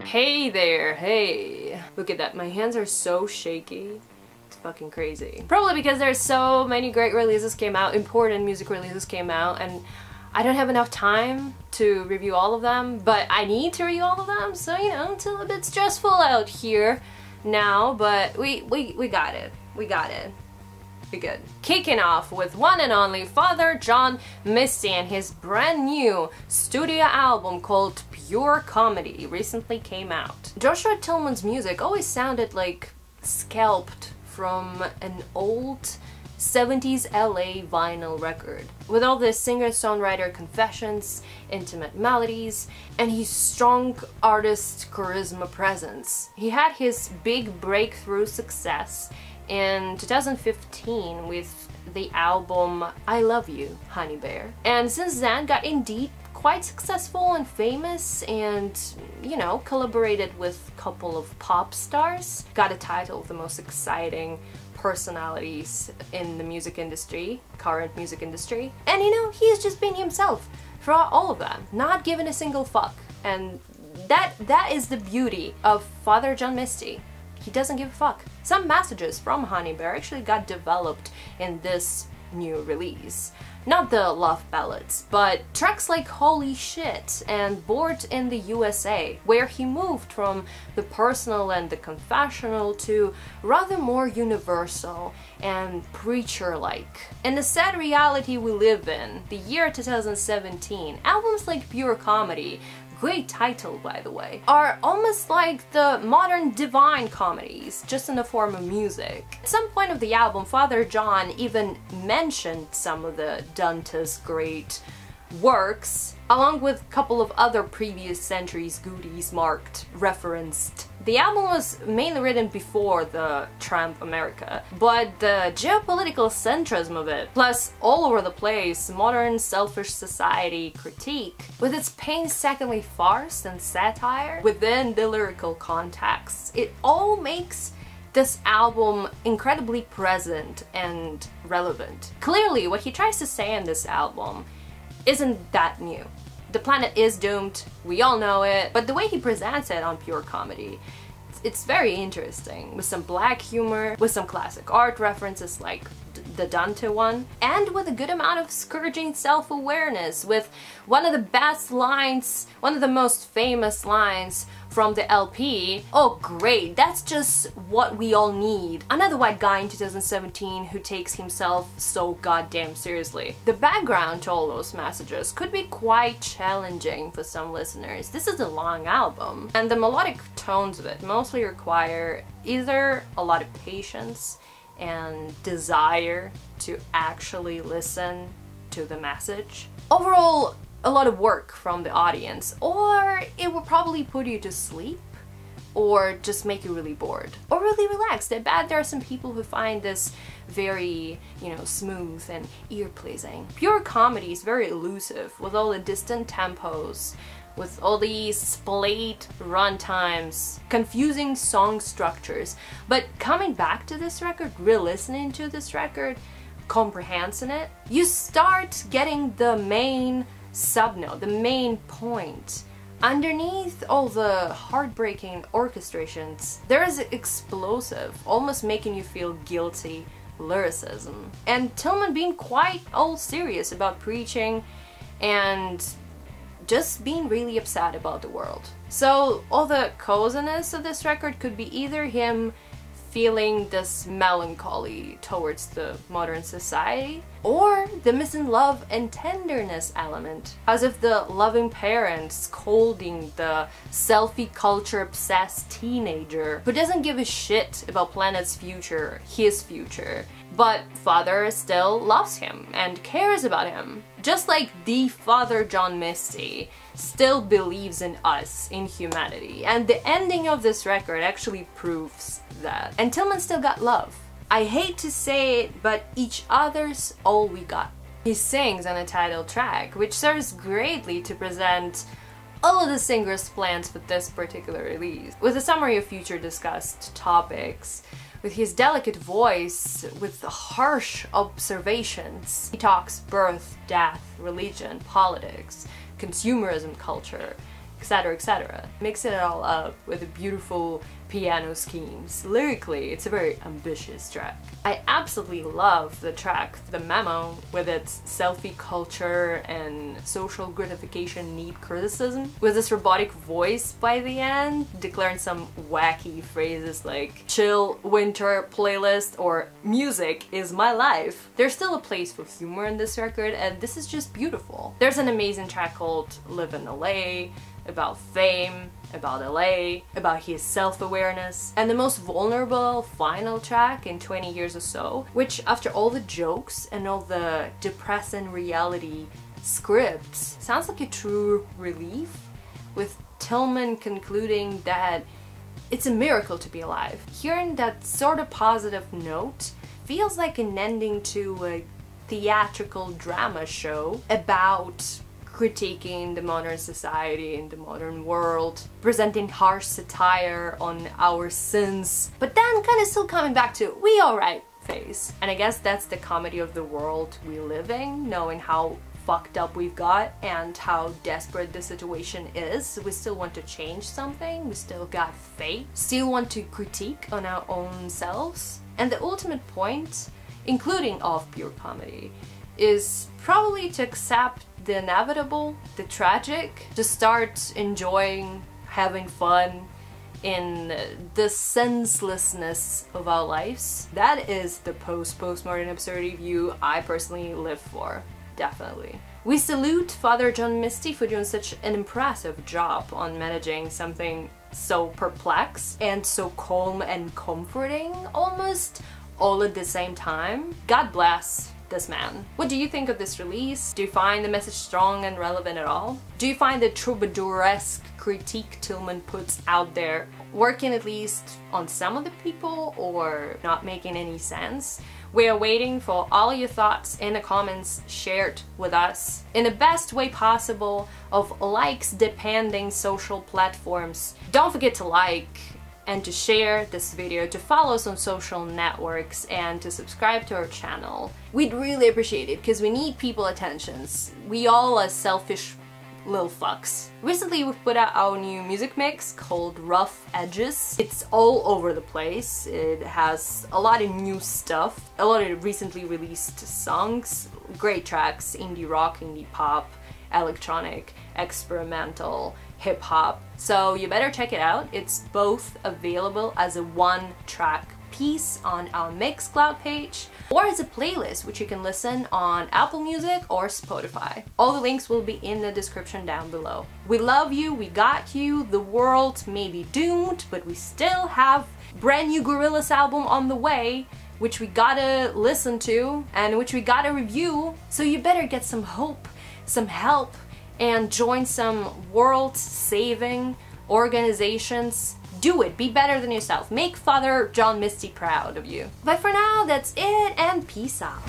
Hey there, hey. Look at that, my hands are so shaky. It's fucking crazy. Probably because there's so many great releases came out, important music releases came out, and I don't have enough time to review all of them, but I need to review all of them, so you know, it's a little bit stressful out here now, but we got it. We got it. Be good. Kicking off with one and only Father John Misty and his brand new studio album called Pure Comedy recently came out. Joshua Tillman's music always sounded like scalped from an old 70s LA vinyl record, with all the singer-songwriter confessions, intimate melodies, and his strong artist charisma presence. He had his big breakthrough success in 2015 with the album I Love You, Honey Bear, and since then got indeed quite successful and famous, and you know, collaborated with a couple of pop stars, got a title of the most exciting personalities in the music industry, current music industry, and you know, he's just been himself throughout all of them, not giving a single fuck, and that is the beauty of Father John Misty. He doesn't give a fuck. Some messages from Honey Bear actually got developed in this new release. Not the love ballads, but tracks like Holy Shit and Bored in the USA, where he moved from the personal and the confessional to rather more universal and preacher-like. In the sad reality we live in, the year 2017, albums like Pure Comedy, great title by the way, are almost like the modern divine comedies, just in the form of music. At some point of the album, Father John even mentioned some of the Dante's great works, along with a couple of other previous centuries goodies marked, referenced. The album was mainly written before the Trump America, but the geopolitical centrism of it, plus all over the place modern selfish society critique, with its painstakingly farce and satire within the lyrical context, it all makes this album incredibly present and relevant. Clearly, what he tries to say in this album isn't that new. The planet is doomed, we all know it, but the way he presents it on Pure Comedy, it's very interesting, with some black humor, with some classic art references like the Dante one, and with a good amount of scourging self-awareness, with one of the best lines, one of the most famous lines from the LP. Oh great, that's just what we all need. Another white guy in 2017 who takes himself so goddamn seriously. The background to all those messages could be quite challenging for some listeners. This is a long album, and the melodic tones of it mostly require either a lot of patience and desire to actually listen to the message. Overall, a lot of work from the audience, or it will probably put you to sleep, or just make you really bored, or really relaxed. I bet there are some people who find this very, you know, smooth and ear-pleasing. Pure Comedy is very elusive, with all the distant tempos, with all these splayed runtimes, confusing song structures. But coming back to this record, re-listening to this record, comprehending it, you start getting the main subnote, the main point. Underneath all the heartbreaking orchestrations, there is explosive, almost making you feel guilty lyricism. And Tillman being quite all serious about preaching and just being really upset about the world. So all the coziness of this record could be either him feeling this melancholy towards the modern society, or the missing love and tenderness element, as if the loving parent scolding the selfie culture obsessed teenager who doesn't give a shit about planet's future, his future, but Father still loves him and cares about him. Just like the Father John Misty still believes in us, in humanity, and the ending of this record actually proves that. And Tillman still got love. I hate to say it, but each other's all we got. He sings on the title track, which serves greatly to present all of the singer's plans for this particular release, with a summary of future discussed topics, with his delicate voice, with harsh observations. He talks birth, death, religion, politics, consumerism culture, etc, etc. Mix it all up with the beautiful piano schemes. Lyrically, it's a very ambitious track. I absolutely love the track, the Memo, with its selfie culture and social gratification need criticism, with this robotic voice by the end, declaring some wacky phrases like chill winter playlist or music is my life. There's still a place for humor in this record, and this is just beautiful. There's an amazing track called Live in LA, about fame, about LA, about his self-awareness, and the most vulnerable final track in 20 years or so, which after all the jokes and all the depressing reality scripts sounds like a true relief, with Tillman concluding that it's a miracle to be alive. Hearing that sort of positive note feels like an ending to a theatrical drama show about critiquing the modern society and the modern world, presenting harsh satire on our sins, but then kind of still coming back to we alright phase. And I guess that's the comedy of the world we live in, knowing how fucked up we've got and how desperate the situation is. We still want to change something, we still got faith, still want to critique on our own selves. And the ultimate point, including of pure comedy, is probably to accept the inevitable, the tragic, to start enjoying having fun in the senselessness of our lives. That is the postmodern absurdity view I personally live for, definitely. We salute Father John Misty for doing such an impressive job on managing something so perplexed and so calm and comforting, almost all at the same time. God bless this man. What do you think of this release? Do you find the message strong and relevant at all? Do you find the troubadouresque critique Tillman puts out there working at least on some of the people, or not making any sense? We are waiting for all your thoughts in the comments shared with us in the best way possible of likes depending social platforms. Don't forget to like and to share this video, to follow us on social networks, and to subscribe to our channel. We'd really appreciate it because we need people attentions. We all are selfish little fucks. Recently we've put out our new music mix called Rough Edges. It's all over the place. It has a lot of new stuff, a lot of recently released songs, great tracks, indie rock, indie pop, electronic, experimental, hip-hop. So you better check it out. It's both available as a one-track piece on our Mixcloud page, or as a playlist which you can listen on Apple Music or Spotify. All the links will be in the description down below. We love you, we got you, the world may be doomed, but we still have brand new Gorillaz album on the way, which we gotta listen to and which we gotta review, so you better get some hope, some help, and join some world-saving organizations. Do it, be better than yourself. Make Father John Misty proud of you. But for now, that's it, and peace out.